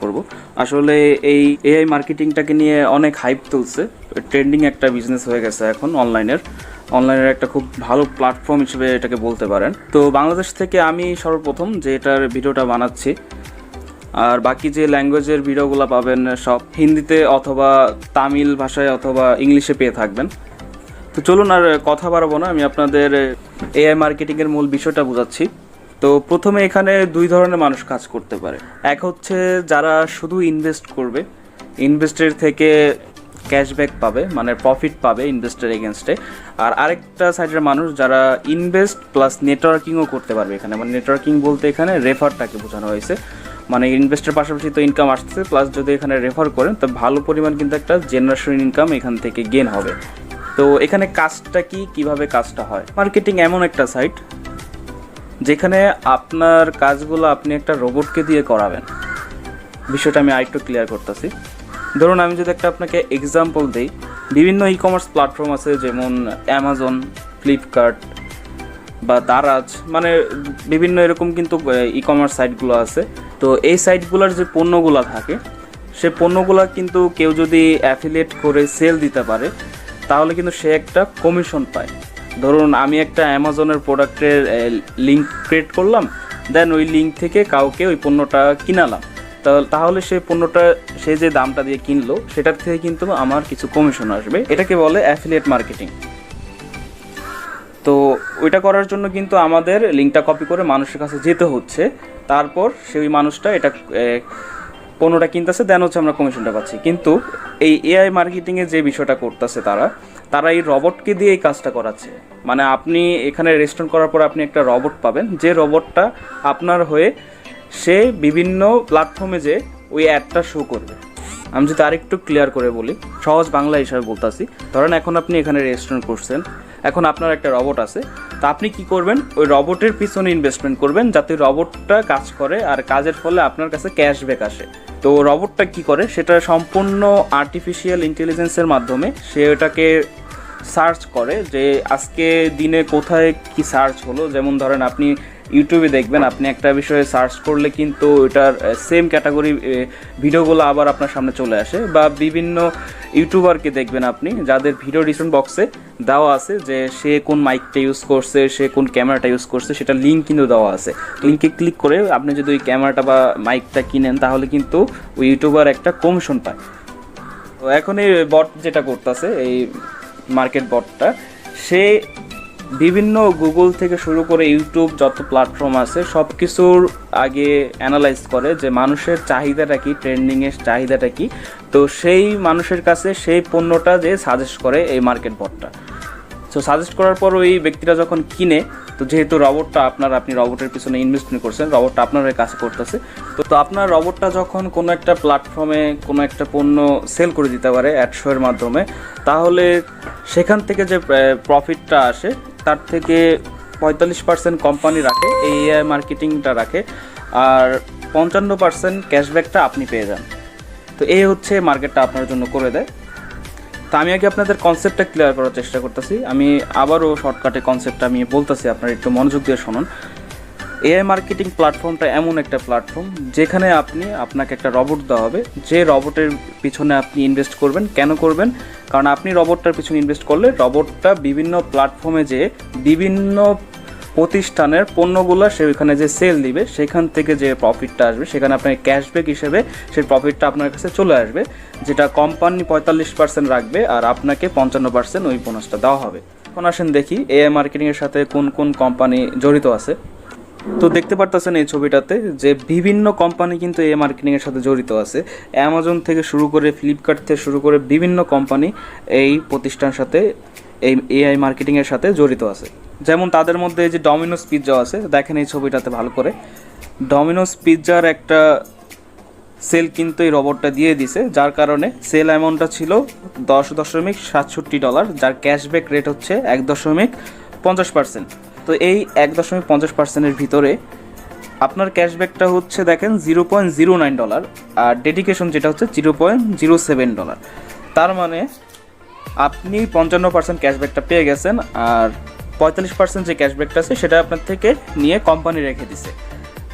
করব। আসলে এই এআই মার্কেটিংটাকে নিয়ে অনেক হাইপ তুলছে, ট্রেন্ডিং একটা বিজনেস হয়ে গেছে এখন অনলাইনের একটা খুব ভালো প্ল্যাটফর্ম হিসেবে এটাকে বলতে পারেন। তো বাংলাদেশ থেকে আমি সর্বপ্রথম যে এটার ভিডিওটা বানাচ্ছি, আর বাকি যে ল্যাঙ্গুয়েজের ভিডিওগুলো পাবেন সব হিন্দিতে অথবা তামিল ভাষায় অথবা ইংলিশে পেয়ে থাকবেন। তো চলুন আর কথা বাড়াবো না, আমি আপনাদের এআই মার্কেটিংয়ের মূল বিষয়টা বোঝাচ্ছি। তো প্রথমে এখানে দুই ধরনের মানুষ কাজ করতে পারে। এক হচ্ছে যারা শুধু ইনভেস্ট করবে, ইনভেস্টের থেকে ক্যাশব্যাক পাবে, মানে প্রফিট পাবে ইনভেস্টের এগেনস্টে। আর আরেকটা সাইডের মানুষ যারা ইনভেস্ট প্লাস নেটওয়ার্কিংও করতে পারবে। এখানে মানে নেটওয়ার্কিং বলতে এখানে রেফারটাকে বোঝানো হয়েছে, মানে ইনভেস্টের পাশাপাশি তো ইনকাম আসছে, প্লাস যদি এখানে রেফার করেন তো ভালো পরিমাণ কিন্তু একটা জেনারেশন ইনকাম এখান থেকে গেন হবে। তো এখানে কাজটা কিভাবে কাজটা হয়, মার্কেটিং এমন একটা সাইট যেখানে আপনার কাজগুলো আপনি একটা রোবটকে দিয়ে করাবেন। বিষয়টা আমি আরেকটু ক্লিয়ার করতেছি। ধরুন আমি যদি একটা আপনাকে এক্সাম্পল দিই, বিভিন্ন ই কমার্স প্ল্যাটফর্ম আছে যেমন অ্যামাজন, ফ্লিপকার্ট বা দারাজ, মানে বিভিন্ন এরকম কিন্তু ই কমার্স সাইটগুলো আছে। তো এই সাইটগুলোর যে পণ্যগুলো থাকে, সে পণ্যগুলো কিন্তু কেউ যদি অ্যাফিলিয়েট করে সেল দিতে পারে তাহলে কিন্তু সে একটা কমিশন পায়। ধরুন আমি একটা অ্যামাজনের প্রোডাক্টের লিঙ্ক ক্রিয়েট করলাম, দেন ওই লিঙ্ক থেকে কাউকে ওই পণ্যটা কিনালাম, তাহলে সেই পণ্যটা সে যে দামটা দিয়ে কিনলো সেটার থেকে কিন্তু আমার কিছু কমিশন আসবে। এটাকে বলে অ্যাফিলিয়েট মার্কেটিং। তো ওইটা করার জন্য কিন্তু আমাদের লিঙ্কটা কপি করে মানুষের কাছে যেতে হচ্ছে, তারপর সেই মানুষটা এটা পণ্যটা কিনতেছে, দেন হচ্ছে আমরা কমিশনটা পাচ্ছি। কিন্তু এই এআই মার্কেটিংয়ে যে বিষয়টা করতেছে তারা এই রবটকে দিয়ে এই কাজটা করাচ্ছে। মানে আপনি এখানে রেজিস্ট্রেশন করার পর আপনি একটা রবট পাবেন, যে রবটটা আপনার হয়ে সে বিভিন্ন প্ল্যাটফর্মে যে ওই অ্যাডটা শো করবে। আমি যদি আরেকটু ক্লিয়ার করে বলি, সহজ বাংলা হিসাবে বলতেছি, ধরেন এখন আপনি এখানে রেজিস্ট্রেশন করছেন, এখন আপনার একটা রবট আছে, তা আপনি কি করবেন, ওই রবটের পিছনে ইনভেস্টমেন্ট করবেন যাতে রবটটা কাজ করে আর কাজের ফলে আপনার কাছে ক্যাশব্যাক আসে। তো রবটটা কি করে, সেটা সম্পূর্ণ আর্টিফিশিয়াল ইন্টেলিজেন্সের মাধ্যমে সে এটাকে সার্চ করে যে আজকে দিনে কোথায় কি সার্চ হলো। যেমন ধরেন আপনি ইউটিউবে দেখবেন, আপনি একটা বিষয়ে সার্চ করলে কিন্তু ওটার সেম ক্যাটাগরি ভিডিওগুলো আবার আপনার সামনে চলে আসে। বা বিভিন্ন ইউটিউবারকে দেখবেন আপনি, যাদের ভিডিও ডিসক্রিপশন বক্সে দেওয়া আছে যে সে কোন মাইকটা ইউজ করছে, সে কোন ক্যামেরাটা ইউজ করছে, সেটা লিঙ্ক কিন্তু দেওয়া আছে। লিঙ্কে ক্লিক করে আপনি যদি ওই ক্যামেরাটা বা মাইকটা কিনেন তাহলে কিন্তু ওই ইউটিউবার একটা কমিশন পায়। তো এখন এই বট যেটা করতেছে, এই মার্কেট বটটা, সে বিভিন্ন গুগল থেকে শুরু করে ইউটিউব যত প্ল্যাটফর্ম আছে সব কিছুর আগে অ্যানালাইজ করে যে মানুষের চাহিদাটা কি, ট্রেন্ডিংয়ের চাহিদাটা কি। তো সেই মানুষের কাছে সেই পণ্যটা যে সাজেস্ট করে এই মার্কেট বটটা। সো সাজেস্ট করার পর ওই ব্যক্তিরা যখন কিনে, তো যেহেতু রবটটা আপনি রবটের পিছনে ইনভেস্টমেন্ট করছেন, রবটটা আপনার কাছে করতেছে, তো আপনার রবটটা যখন কোনো একটা প্ল্যাটফর্মে কোনো একটা পণ্য সেল করে দিতে পারে অ্যাডশোয়ের মাধ্যমে, তাহলে সেখান থেকে যে প্রফিটটা আসে তার থেকে 45% কোম্পানি রাখে, এই এআই মার্কেটিংটা রাখে, আর 55% ক্যাশব্যাকটা আপনি পেয়ে যান। তো এই হচ্ছে মার্কেটটা আপনার জন্য করে দেয়। তো আমি আগে আপনাদের কনসেপ্টটা ক্লিয়ার করার চেষ্টা করতেছি, আমি আবারও শর্টকাটে কনসেপ্টটা আমি বলতেছি, আপনারা একটু মনোযোগ দিয়ে শুনুন। এআই মার্কেটিং প্ল্যাটফর্মটা এমন একটা প্ল্যাটফর্ম যেখানে আপনাকে একটা রবট দেওয়া হবে, যে রবটের পিছনে আপনি ইনভেস্ট করবেন। কেন করবেন? কারণ আপনি রবটটার পিছনে ইনভেস্ট করলে রবটটা বিভিন্ন প্ল্যাটফর্মে যে বিভিন্ন প্রতিষ্ঠানের পণ্যগুলো সে ওইখানে যে সেল দিবে, সেখান থেকে যে প্রফিটটা আসবে সেখানে আপনার ক্যাশব্যাক হিসেবে সেই প্রফিটটা আপনার কাছে চলে আসবে, যেটা কোম্পানি 45% রাখবে আর আপনাকে 55% ওই বোনাসটা দেওয়া হবে। এখন আসেন দেখি এআই মার্কেটিংয়ের সাথে কোন কোন কোম্পানি জড়িত আছে। তো দেখতে পারতেছেন এই ছবিটাতে যে বিভিন্ন কোম্পানি কিন্তু এআই মার্কেটিংয়ের সাথে জড়িত আছে। অ্যামাজন থেকে শুরু করে, ফ্লিপকার্ট থেকে শুরু করে বিভিন্ন কোম্পানি এই প্রতিষ্ঠানের সাথে, এই এআই মার্কেটিংয়ের সাথে জড়িত আছে। যেমন তাদের মধ্যে যে ডমিনোস পিৎজা আছে, দেখেন এই ছবিটাতে ভালো করে, ডমিনোস পিৎজার একটা সেল কিন্তু এই রবটটা দিয়ে দিছে, যার কারণে সেল অ্যামাউন্টটা ছিল $10.67, যার ক্যাশব্যাক রেট হচ্ছে 1.50%। তো এই 1.50%-এর ভিতরে আপনার ক্যাশব্যাকটা হচ্ছে দেখেন $0.09, আর ডেডিকেশন যেটা হচ্ছে $0.07। তার মানে আপনি 55% ক্যাশব্যাকটা পেয়ে গেছেন, আর 45% যে ক্যাশব্যাকটা আছে সেটা আপনার থেকে নিয়ে কোম্পানি রেখে দিছে।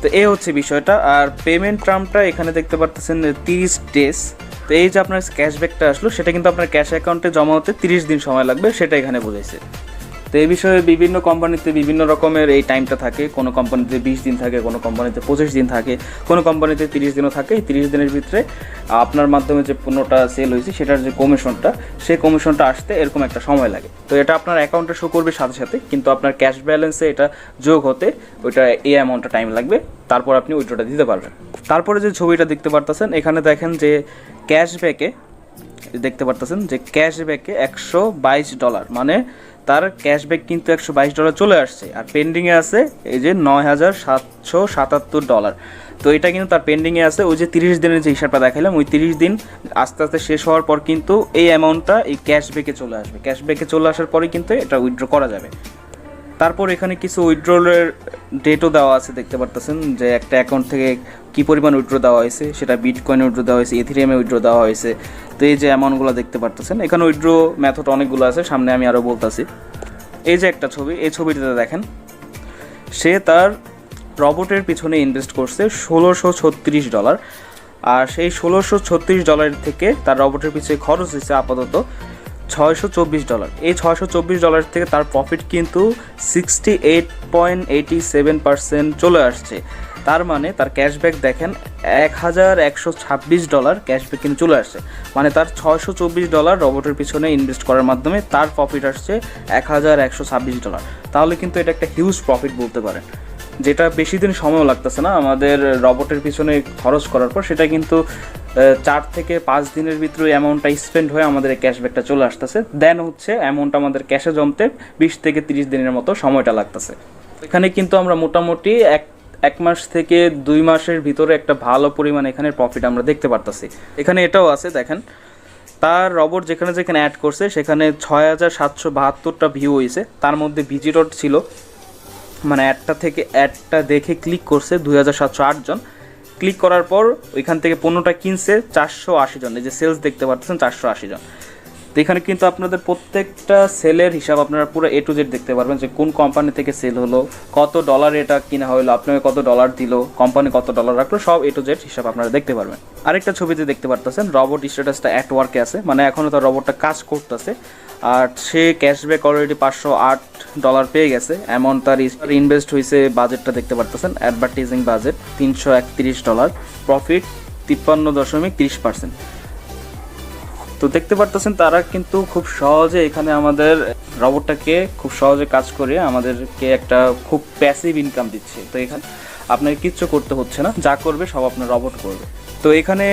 তো এই হচ্ছে বিষয়টা। আর পেমেন্ট টার্মটা এখানে দেখতে পারতেছেন 30 ডেজ। তো এই যে আপনার ক্যাশব্যাকটা আসলো সেটা কিন্তু আপনার ক্যাশ অ্যাকাউন্টে জমা হতে 30 দিন সময় লাগবে, সেটা এখানে বুঝাইছে। তো এই বিষয়ে বিভিন্ন কোম্পানিতে বিভিন্ন রকমের এই টাইমটা থাকে, কোনো কোম্পানিতে 20 দিন থাকে, কোনো কোম্পানিতে 25 দিন থাকে, কোনো কোম্পানিতে 30 দিনও থাকে। এই 30 দিনের ভিতরে আপনার মাধ্যমে যে পণ্যটা সেল হয়েছে সেটার যে কমিশনটা, সেই কমিশনটা আসতে এরকম একটা সময় লাগে। তো এটা আপনার অ্যাকাউন্টে শো করবে সাথে সাথে, কিন্তু আপনার ক্যাশ ব্যালেন্সে এটা যোগ হতে ওইটা এই অ্যামাউন্টটা টাইম লাগবে, তারপর আপনি উইথড্রটা দিতে পারবেন। তারপরে যে ছবিটা দেখতে পারতেছেন এখানে দেখেন যে ক্যাশব্যাকে দেখতে পারতেছেন যে ক্যাশব্যাকে $122, মানে তার ক্যাশব্যাক কিন্তু $122 চলে আসছে। আর পেন্ডিংয়ে আছে এই যে $9,777। তো এটা কিন্তু তার পেন্ডিংয়ে আছে। ওই যে 30 দিনের যে হিসাবটা দেখালাম, ওই 30 দিন আস্তে আস্তে শেষ হওয়ার পর কিন্তু এই অ্যামাউন্টটা এই ক্যাশব্যাকে চলে আসবে। ক্যাশব্যাকে চলে আসার পরে কিন্তু এটা উইথড্র করা যাবে। তারপর এখানে কিছু উইথড্রলের ডেটও দেওয়া আছে, দেখতে পারতেছেন যে একটা অ্যাকাউন্ট থেকে কী পরিমাণ উইথড্র দেওয়া হয়েছে, সেটা বিটকয়েনে উইথড্র দেওয়া হয়েছে, ইথেরিয়ামে উইথড্র দেওয়া হয়েছে। তো এই যে অ্যামাউন্টগুলো দেখতে পারতেছেন, এখানে উইথড্র মেথড অনেকগুলো আছে, সামনে আমি আরও বলতেছি। এই যে একটা ছবি, এই ছবিটাতে দেখেন সে তার রবটের পিছনে ইনভেস্ট করছে $1,636। আর সেই $1,636 থেকে তার রবটের পিছনে খরচ হয়েছে আপাতত $624। এই $624 থেকে তার প্রফিট কিন্তু 68.87% চলে আসছে। তার মানে তার ক্যাশব্যাক দেখেন $1,126 ক্যাশব্যাক কিন্তু চলে আসছে। মানে তার $624 রবটের পিছনে ইনভেস্ট করার মাধ্যমে তার প্রফিট আসছে $1,126। তাহলে কিন্তু এটা একটা হিউজ প্রফিট বলতে পারেন, যেটা বেশি দিন সময়ও লাগতেছে না আমাদের রবটের পিছনে খরচ করার পর। সেটা কিন্তু 4 থেকে 5 দিনের ভিতরে অ্যামাউন্টটা স্পেন্ড হয়ে আমাদের এই ক্যাশব্যাকটা চলে আসতেছে। দেন হচ্ছে অ্যামাউন্ট আমাদের ক্যাশে জমতে 20 থেকে 30 দিনের মতো সময়টা লাগতেছে। এখানে কিন্তু আমরা মোটামুটি এক মাস থেকে 2 মাসের ভিতরে একটা ভালো পরিমাণ এখানে প্রফিট আমরা দেখতে পারতেছি। এখানে এটাও আছে দেখেন, তার রবট যেখানে যেখানে অ্যাড করছে সেখানে 6,772টা ভিউ হয়েছে। তার মধ্যে ভিজিটর ছিল, মানে অ্যাডটা দেখে ক্লিক করছে 2,708 জন। ক্লিক করার পর ওইখান থেকে পণ্যটা কিনছে 480 জন। এই যে সেলস দেখতে পাচ্ছেন 480 জন। তো এখানে কিন্তু আপনাদের প্রত্যেকটা সেলের হিসাব আপনারা পুরো A to Z দেখতে পারবেন, যে কোন কোম্পানি থেকে সেল হলো, কত ডলার এটা কিনা হলো, আপনাকে কত ডলার দিল, কোম্পানি কত ডলার রাখলো, সব A to Z হিসাব আপনারা দেখতে পারবেন। আরেকটা ছবিতে দেখতে পারতেছেন রবট স্ট্যাটাসটা অ্যাট ওয়ার্কে আছে, মানে এখনও তার রবটটা কাজ করতেছে। আর সে ক্যাশব্যাক অলরেডি $508 পেয়ে গেছে। অ্যামাউন্ট তার ইনভেস্ট হয়েছে, বাজেটটা দেখতে পারতেছেন অ্যাডভার্টাইজিং বাজেট $331, প্রফিট 53.30%। তো দেখতে পারতেছেন তারা কিন্তু খুব সহজে এখানে আমাদের রবটটাকে খুব সহজে কাজ করে আমাদেরকে একটা খুব প্যাসিভ ইনকাম দিচ্ছে। তো এখানে আপনাকে কিচ্ছু করতে হচ্ছে না, যা করবে সব আপনার রবট করবে। তো এখানে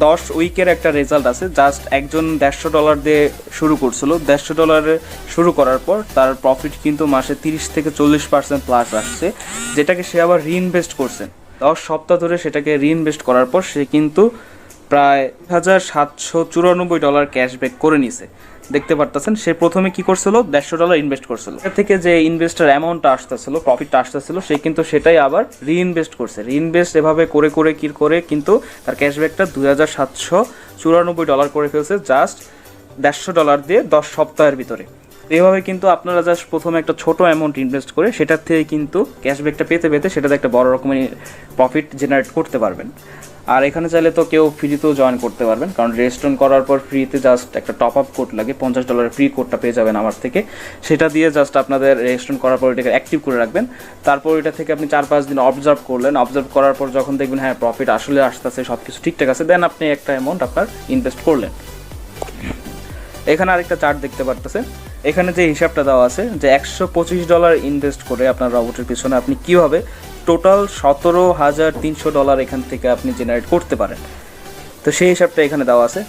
10 উইকের একটা রেজাল্ট আছে। জাস্ট একজন $150 দিয়ে শুরু করছিল, $150 শুরু করার পর তার প্রফিট কিন্তু মাসে 30 থেকে 40% প্লাস আসছে, যেটাকে সে আবার রিইনভেস্ট করছে। 10 সপ্তাহ ধরে সেটাকে রিইনভেস্ট করার পর সে কিন্তু প্রায় $1,794 ক্যাশব্যাক করে নিছে। দেখতে পারতেছেন সে প্রথমে কি করছিল, $150 ইনভেস্ট করছিল, এর থেকে যে ইনভেস্টার অ্যামাউন্টটা আসতেছিল, প্রফিটটা আসতেছিল, সে কিন্তু সেটাই আবার রিইনভেস্ট করছে। রিইনভেস্ট এভাবে করে করে কি করে কিন্তু তার ক্যাশব্যাকটা $2,794 করে ফেলছে, জাস্ট $150 দিয়ে 10 সপ্তাহের ভিতরে। এইভাবে কিন্তু আপনারা জাস্ট প্রথমে একটা ছোট অ্যামাউন্ট ইনভেস্ট করে সেটার থেকে কিন্তু ক্যাশব্যাকটা পেতে পেতে সেটাতে একটা বড় রকমের প্রফিট জেনারেট করতে পারবেন। আর এখানে চাইলে তো কেউ ফ্রিতেও জয়েন করতে পারবেন, কারণ রেজিস্ট্রেশন করার পর ফ্রিতে জাস্ট একটা টপ আপ কোড লাগে, $50 ফ্রি কোডটা পেয়ে যাবেন আমার থেকে। সেটা দিয়ে জাস্ট আপনাদের রেজিস্ট্রেশন করার পর এটাকে অ্যাক্টিভ করে রাখবেন। তারপর এটা থেকে আপনি 4-5 দিন অবজার্ভ করলেন, অবজার্ভ করার পর যখন দেখবেন হ্যাঁ প্রফিট আসলে আসতেছে, সব কিছু ঠিকঠাক আছে, দেন আপনি একটা অ্যামাউন্ট আপনার ইনভেস্ট করলেন। এখানে আরেকটা চার্ট দেখতে পারতেছেন, এখানে যে হিসাবটা দেওয়া আছে যে $125 ইনভেস্ট করে আপনার রবটের পিছনে আপনি কীভাবে টোটাল $17,300 এখান থেকে আপনি জেনারেট করতে পারেন। তো সেই হিসাবটা এখানে দেওয়া আছে।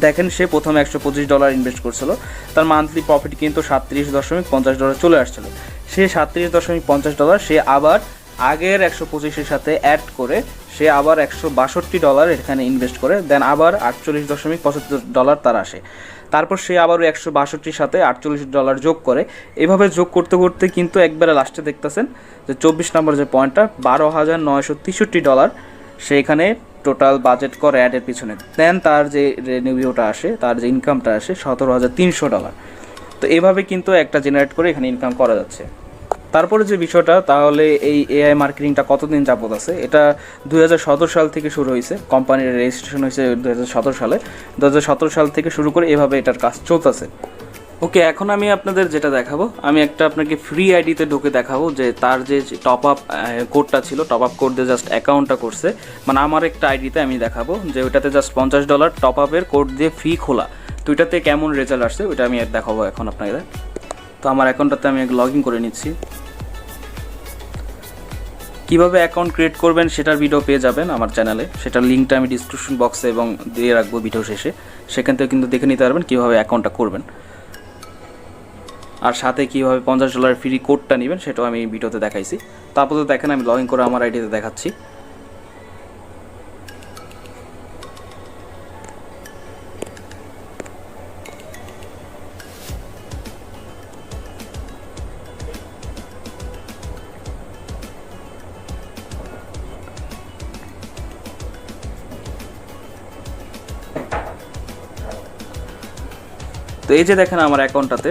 দেখেন সে প্রথমে $125 ইনভেস্ট করছিল, তার মান্থলি প্রফিট কিন্তু $37.50 চলে আসছিল। সে $37.50 সে আবার আগের 125-এর সাথে অ্যাড করে সে আবার $162 এখানে ইনভেস্ট করে, দেন আবার $48.75 তার আসে। তারপর সে আবার ওই 162-র সাথে $48 যোগ করে। এভাবে যোগ করতে করতে কিন্তু একবারে লাস্টে দেখতেছেন যে 24 নম্বর যে পয়েন্টটা $12,963 সে এখানে টোটাল বাজেট করে অ্যাডের পিছনে। দেন তার যে রেভিনিউটা আসে, তার যে ইনকামটা আসে $17,300। তো এভাবে কিন্তু একটা জেনারেট করে এখানে ইনকাম করা যাচ্ছে। তারপরে যে বিষয়টা, তাহলে এই এআই মার্কেটিংটা কতদিন যাবত আছে? এটা 2017 সাল থেকে শুরু হয়েছে, কোম্পানির রেজিস্ট্রেশন হয়েছে 2017 সালে। 2017 সাল থেকে শুরু করে এভাবে এটার কাজ চলতেছে। ওকে, এখন আমি আপনাদের যেটা দেখাবো, আমি একটা আপনাকে ফ্রি আইডিতে ঢুকে দেখাবো যে তার যে টপ আপ কোডটা ছিল, টপ আপ কোড দিয়ে জাস্ট অ্যাকাউন্টটা করছে, মানে আমার একটা আইডিতে আমি দেখাবো যে ওইটাতে জাস্ট $50 টপ আপের কোড দিয়ে ফ্রি খোলা। তো ওইটাতে কেমন রেজাল্ট আসছে ওইটা আমি দেখাবো এখন আপনাদের। তো আমার অ্যাকাউন্টটাতে আমি লগ ইন করে নিচ্ছি। কীভাবে অ্যাকাউন্ট ক্রিয়েট করবেন সেটার ভিডিও পেয়ে যাবেন আমার চ্যানেলে, সেটার লিঙ্কটা আমি ডিসক্রিপশন বক্সে এবং দিয়ে রাখবো ভিডিও শেষে, সেখান থেকে কিন্তু দেখে নিতে পারবেন কীভাবে অ্যাকাউন্টটা করবেন, আর সাথে কীভাবে $50 ফ্রি কোডটা নেবেন সেটাও আমি ভিডিওতে দেখাইছি। তারপর তো দেখেন আমি লগ ইন করে আমার আইডিতে দেখাচ্ছি। তো এই যে দেখেন আমার অ্যাকাউন্টটাতে,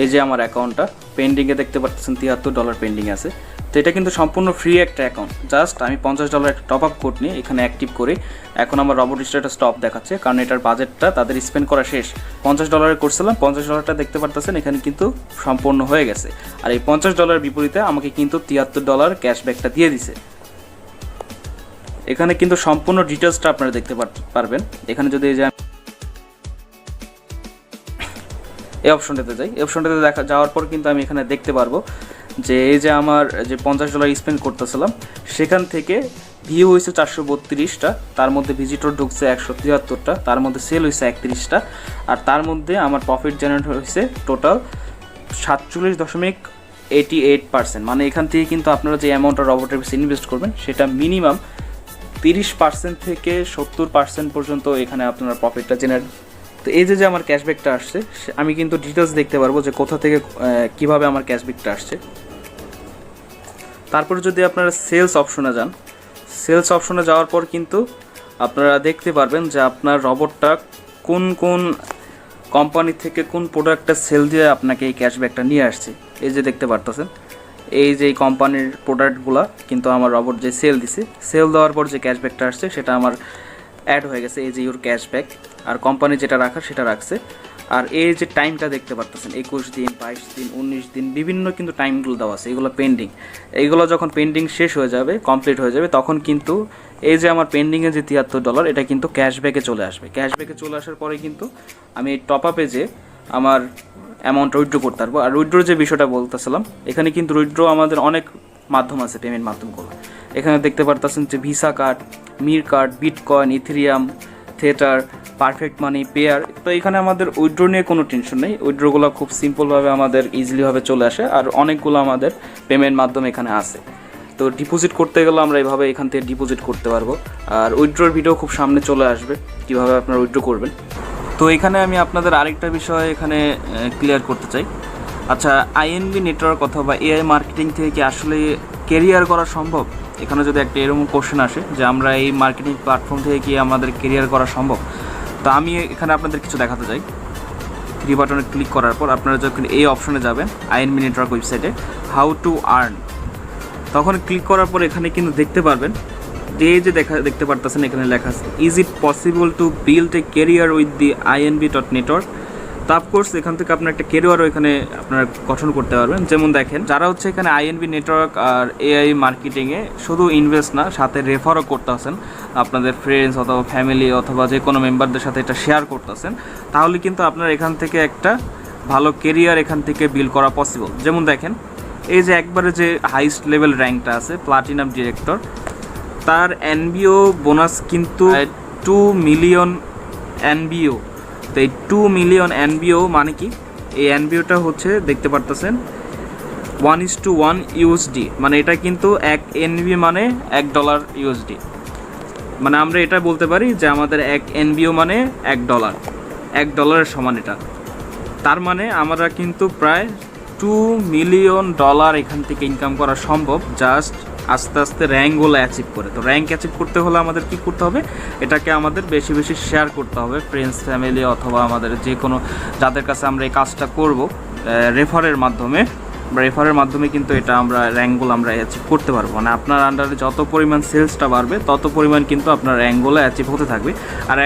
এই যে আমার অ্যাকাউন্টটা পেন্ডিংয়ে দেখতে পাচ্ছেন $73 পেন্ডিং আছে। তো এটা কিন্তু সম্পূর্ণ ফ্রি একটা অ্যাকাউন্ট, জাস্ট আমি $50 একটা টপ আপ কোড নিয়ে এখানে অ্যাক্টিভ করে এখন আমার রবট স্টারটা স্টপ দেখাচ্ছে, কারণ এটার বাজেটটা তাদের স্পেন্ড করা শেষ। $50 করছিলাম, $50টা দেখতে পারতেছেন এখানে কিন্তু সম্পূর্ণ হয়ে গেছে। আর এই $50 বিপরীতে আমাকে কিন্তু $73 ক্যাশব্যাকটা দিয়ে দিছে। এখানে কিন্তু সম্পূর্ণ ডিটেলসটা আপনারা দেখতে পারবেন। এখানে যদি এই যে এই অপশনটাতে যাই, এই অপশনটাতে যাওয়ার পর কিন্তু আমি এখানে দেখতে পারবো যে এই যে আমার যে $50 স্পেন্ড করতেছিলাম সেখান থেকে ভিউ হয়েছে 432টা, তার মধ্যে ভিজিটর ঢুকছে 173টা, তার মধ্যে সেল হয়েছে 31টা, আর তার মধ্যে আমার প্রফিট জেনারেট হয়েছে টোটাল 47.88%। মানে এখান থেকে কিন্তু আপনারা যে অ্যামাউন্টটা রবটের পিছনে ইনভেস্ট করবেন সেটা মিনিমাম 30% থেকে 70% পর্যন্ত এখানে আপনারা প্রফিটটা জেনারেট। তো এই যে আমার ক্যাশব্যাকটা আসছে, আমি কিন্তু ডিটেলস দেখতে পারবো যে কোথা থেকে কিভাবে আমার ক্যাশব্যাকটা আসছে। তারপর যদি আপনারা সেলস অপশনে যান, সেলস অপশনে যাওয়ার পর কিন্তু আপনারা দেখতে পারবেন যে আপনার রবটটা কোন কোন কোম্পানি থেকে কোন প্রোডাক্টটা সেল দিয়ে আপনাকে এই ক্যাশব্যাকটা নিয়ে আসছে। এই যে দেখতে পারতেছেন এই যে কোম্পানির প্রোডাক্টগুলো কিন্তু আমার রবট যে সেল দিছে, সেল দেওয়ার পর যে ক্যাশব্যাকটা আসছে সেটা আমার অ্যাড হয়ে গেছে। এই যে ইউর ক্যাশব্যাক, আর কোম্পানি যেটা রাখার সেটা রাখছে। আর এই যে টাইমটা দেখতে পারতেছেন 21 দিন, 22 দিন, 19 দিন, বিভিন্ন কিন্তু টাইমগুলো দেওয়া আছে, এগুলো পেন্ডিং। এইগুলো যখন পেন্ডিং শেষ হয়ে যাবে, কমপ্লিট হয়ে যাবে, তখন কিন্তু এই যে আমার পেন্ডিংয়ে যে $73 এটা কিন্তু ক্যাশব্যাকে চলে আসবে। ক্যাশব্যাকে চলে আসার পরে কিন্তু আমি এই টপ আপে যে আমার অ্যামাউন্টটা উইথড্র করতে পারবো। আর উইথড্রোর যে বিষয়টা বলতেছিলাম, এখানে কিন্তু উইথড্র আমাদের অনেক মাধ্যম আছে, পেমেন্ট মাধ্যমগুলো। এখানে দেখতে পারতেছেন যে Visa card, Mir card, Bitcoin, Ethereum, Tether, Perfect Money, Payeer. তো এখানে আমাদের উইথড্র নিয়ে কোনো টেনশন নেই, উইথড্রগুলো খুব সিম্পলভাবে আমাদের ইজিলিভাবে চলে আসে। আর অনেকগুলো আমাদের পেমেন্ট মাধ্যম এখানে আছে। তো ডিপোজিট করতে গেলে আমরা এইভাবে এখান থেকে ডিপোজিট করতে পারবো। আর উইথড্রর ভিডিও খুব সামনে চলে আসবে, কীভাবে আপনারা উইথড্র করবেন। তো এখানে আমি আপনাদের আরেকটা বিষয় এখানে ক্লিয়ার করতে চাই। আচ্ছা, আইএনবি নেটওয়ার্ক অথবা এআই মার্কেটিং থেকে কি আসলে কেরিয়ার করা সম্ভব? এখানে যদি একটা এরকম কোশ্চেন আসে যে আমরা এই মার্কেটিং প্ল্যাটফর্ম থেকে কি আমাদের কেরিয়ার করা সম্ভব, তো আমি এখানে আপনাদের কিছু দেখাতে চাই। থ্রি বাটনে ক্লিক করার পর আপনারা যখন এই অপশনে যাবেন আইএনবি নেটওয়ার্ক ওয়েবসাইটে হাউ টু আর্ন, তখন ক্লিক করার পর এখানে কিন্তু দেখতে পারবেন যে দেখতে পারতেছেন এখানে লেখা আছে is it possible to build a career with the INB.network। তো অফকোর্স এখান থেকে আপনার একটা কেরিয়ারও এখানে আপনারা গঠন করতে পারবেন। যেমন দেখেন, যারা হচ্ছে এখানে আইএনবি নেটওয়ার্ক আর এআই মার্কেটিংয়ে শুধু ইনভেস্ট না, সাথে রেফারও করতেছেন আপনাদের ফ্রেন্ডস অথবা ফ্যামিলি অথবা যে কোনো মেম্বারদের সাথে এটা শেয়ার করতেছেন, তাহলে কিন্তু আপনার এখান থেকে একটা ভালো কেরিয়ার এখান থেকে বিল্ড করা পসিবল। যেমন দেখেন, এই যে একবারে যে হাইস্ট লেভেল র্যাঙ্কটা আছে প্লাটিনাম ডিরেক্টর, তার এনবিও বোনাস কিন্তু 2 মিলিয়ন এনবিও। তো এই 2 মিলিয়ন এনবিও মানে কি, এই এনবিওটা হচ্ছে দেখতে পারতেছেন 1:1 USD, মানে এটা কিন্তু এক এনবি মানে $1 USD। মানে আমরা এটা বলতে পারি যে আমাদের এক এনবিও মানে $1 সমান এটা। তার মানে আমরা কিন্তু প্রায় $2 মিলিয়ন এখান থেকে ইনকাম করা সম্ভব, জাস্ট আস্তে আস্তে র্যাঙ্কগুলো অ্যাচিভ করে। তো র্যাঙ্ক অ্যাচিভ করতে হলে আমাদের কি করতে হবে, এটাকে আমাদের বেশি বেশি শেয়ার করতে হবে ফ্রেন্ডস, ফ্যামিলি অথবা আমাদের যে কোনো যাদের কাছে আমরা এই কাজটা করব রেফারের মাধ্যমে। রেফারের মাধ্যমে কিন্তু এটা আমরা র্যাঙ্কগুলো আমরা অ্যাচিভ করতে পারবো। মানে আপনার আন্ডারে যত পরিমাণ সেলসটা বাড়বে তত পরিমাণ কিন্তু আপনার র্যাঙ্কগুলো অ্যাচিভ হতে থাকবে। আর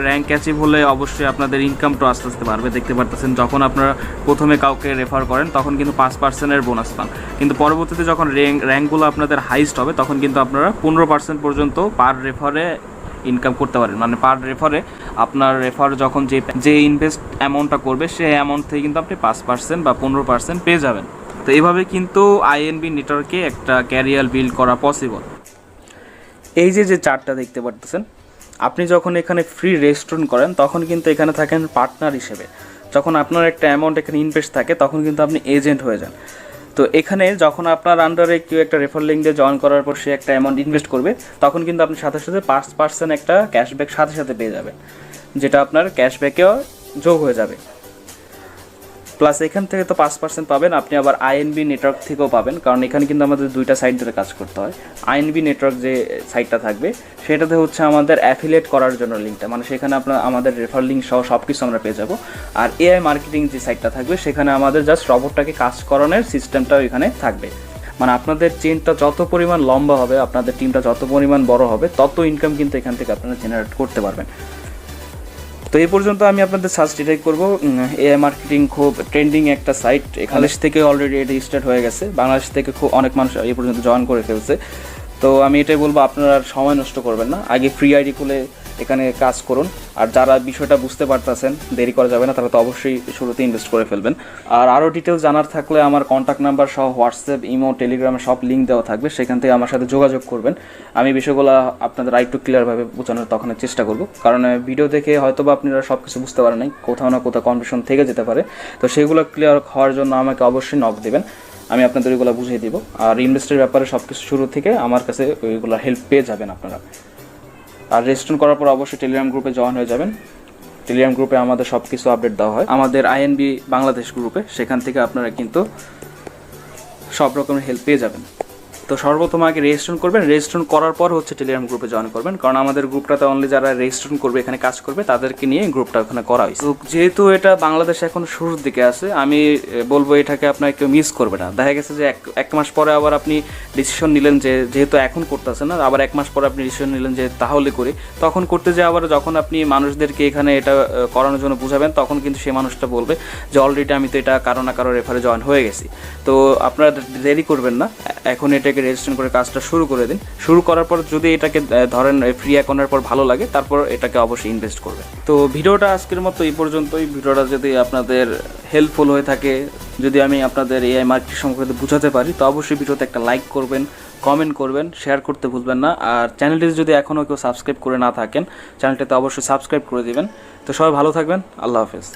র্যাঙ্ক অ্যাচিভ হলে অবশ্যই আপনাদের ইনকামটাও আস্তে আস্তে বাড়বে। দেখতে পারতেছেন যখন আপনারা প্রথমে কাউকে রেফার করেন তখন কিন্তু 5% বোনাস পান, কিন্তু পরবর্তীতে যখন র্যাঙ্কগুলো আপনাদের হাইস্ট হবে তখন কিন্তু আপনারা 15% পর্যন্ত পার রেফারে ইনকাম করতে পারেন। মানে পার রেফারে আপনার রেফার যখন যে ইনভেস্ট অ্যামাউন্টটা করবে সেই অ্যামাউন্ট থেকে কিন্তু আপনি 5% বা 15% পেয়ে যাবেন। তো এইভাবে কিন্তু আইএনবি নেটওয়ার্কে একটা ক্যারিয়ার বিল্ড করা পসিবল। এই যে চার্টটা দেখতে পারতেছেন, আপনি যখন এখানে ফ্রি রেস্টুরেন্ট করেন তখন কিন্তু এখানে থাকেন পার্টনার হিসেবে। যখন আপনার একটা অ্যামাউন্ট এখানে ইনভেস্ট থাকে তখন কিন্তু আপনি এজেন্ট হয়ে যান। তো এখানে যখন আপনার আন্ডারে কেউ একটা রেফার লিঙ্ক দিয়ে জয়েন করার পর সে একটা অ্যামাউন্ট ইনভেস্ট করবে তখন কিন্তু আপনি সাথে সাথে 5% একটা ক্যাশব্যাক সাথে সাথে পেয়ে যাবেন, যেটা আপনার ক্যাশব্যাকেও যোগ হয়ে যাবে। প্লাস এখান থেকে তো 5% পাবেন, আপনি আবার আইএনবি নেটওয়ার্ক থেকেও পাবেন, কারণ এখানে কিন্তু আমাদের দুইটা সাইট ধরে কাজ করতে হয়। আইএনবি নেটওয়ার্ক যে সাইটটা থাকবে সেটাতে হচ্ছে আমাদের অ্যাফিলিয়েট করার জন্য লিঙ্কটা, মানে সেখানে আপনার আমাদের রেফার লিঙ্ক সহ সব কিছু আমরা পেয়ে যাবো। আর এআই মার্কেটিং যে সাইটটা থাকবে সেখানে আমাদের জাস্ট রবটটাকে কাজ করানোর সিস্টেমটাও এখানে থাকবে। মানে আপনাদের চেনটা যত পরিমাণ লম্বা হবে, আপনাদের টিমটা যত পরিমাণ বড় হবে, তত ইনকাম কিন্তু এখান থেকে আপনারা জেনারেট করতে পারবেন। তো এই পর্যন্ত আমি আপনাদের সাজেস্ট এটাই করবো, এআই মার্কেটিং খুব ট্রেন্ডিং একটা সাইট। বাংলাদেশ থেকে অলরেডি এটা স্টার্ট হয়ে গেছে, বাংলাদেশ থেকে খুব অনেক মানুষ এই পর্যন্ত জয়েন করে ফেলছে। তো আমি এটাই বলবো, আপনারা সময় নষ্ট করবেন না, আগে ফ্রি আইডি খুলে এখানে কাজ করুন। আর যারা বিষয়টা বুঝতে পারতেছেন, দেরি করা যাবে না, তারা তো অবশ্যই শুরুতে ইনভেস্ট করে ফেলবেন। আর আরও ডিটেলস জানার থাকলে আমার কন্ট্যাক্ট নাম্বার সহ হোয়াটসঅ্যাপ, ইমো, টেলিগ্রামে সব লিঙ্ক দেওয়া থাকবে, সেখান থেকে আমার সাথে যোগাযোগ করবেন। আমি বিষয়গুলো আপনাদের আরেকটু ক্লিয়ারভাবে বোঝানোর তখন চেষ্টা করব, কারণ ভিডিও দেখে হয়তো বা আপনারা সব কিছু বুঝতে পারেন নাই, কোথাও না কোথাও কনফিউশন থেকে যেতে পারে। তো সেগুলো ক্লিয়ার হওয়ার জন্য আমাকে অবশ্যই নক দেবেন, আমি আপনাদের ওইগুলো বুঝিয়ে দিব। আর ইনভেস্টের ব্যাপারে সব কিছু শুরু থেকে আমার কাছে ওইগুলো হেল্প পেয়ে যাবেন আপনারা। আর রেজিস্ট্রেশন করার পর অবশ্যই টেলিগ্রাম গ্রুপে জয়েন হয়ে যাবেন। টেলিগ্রাম গ্রুপে আমাদের সব কিছু আপডেট দেওয়া হয় আমাদের আইএনবি বাংলাদেশ গ্রুপে, সেখান থেকে আপনারা কিন্তু সব রকমের হেল্প পেয়ে যাবেন। তো সর্বপ্রথম আগে রেজিস্ট্রেশন করবেন, রেজিস্ট্রেশন করার পর হচ্ছে টেলিগ্রাম গ্রুপে জয়েন করবেন, কারণ আমাদের গ্রুপটাতে অনলি যারা রেজিস্ট্রেশন করবে, এখানে কাজ করবে, তাদেরকে নিয়ে গ্রুপটা ওখানে করা হয়েছে। তো যেহেতু এটা বাংলাদেশ এখন শুরুর দিকে আছে, আমি বলবো এটাকে আপনার কেউ মিস করবে না। দেখা গেছে যে এক মাস পরে আবার আপনি ডিসিশন নিলেন যে যেহেতু এখন করতেছেন না, আবার এক মাস পরে আপনি ডিসিশন নিলেন যে তাহলে করি, তখন করতে যে আবার যখন আপনি মানুষদেরকে এখানে এটা করানোর জন্য বুঝাবেন, তখন কিন্তু সেই মানুষটা বলবে যে অলরেডি আমি তো এটা কারো না কারো রেফারে জয়েন হয়ে গেছি। তো আপনারা দেরি করবেন না, এখন এটাকে রেজিস্ট্রেশন করে কাজটা শুরু করে দিন। শুরু করার পর যদি এটাকে ধরেন ফ্রি অ্যাকাউন্টের পর ভালো লাগে, তারপর এটাকে অবশ্যই ইনভেস্ট করবে। তো ভিডিওটা আজকের মতো এই পর্যন্তই। ভিডিওটা যদি আপনাদের হেল্পফুল হয়ে থাকে, যদি আমি আপনাদের এআই মার্কেটিং সম্পর্কে বুঝাতে পারি, তো অবশ্যই ভিডিওতে একটা লাইক করবেন, কমেন্ট করবেন, শেয়ার করতে ভুলবেন না। আর চ্যানেলটি যদি এখনও কেউ সাবস্ক্রাইব করে না থাকেন, চ্যানেলটাতে অবশ্যই সাবস্ক্রাইব করে দিবেন। তো সবাই ভালো থাকবেন, আল্লাহ হাফেজ।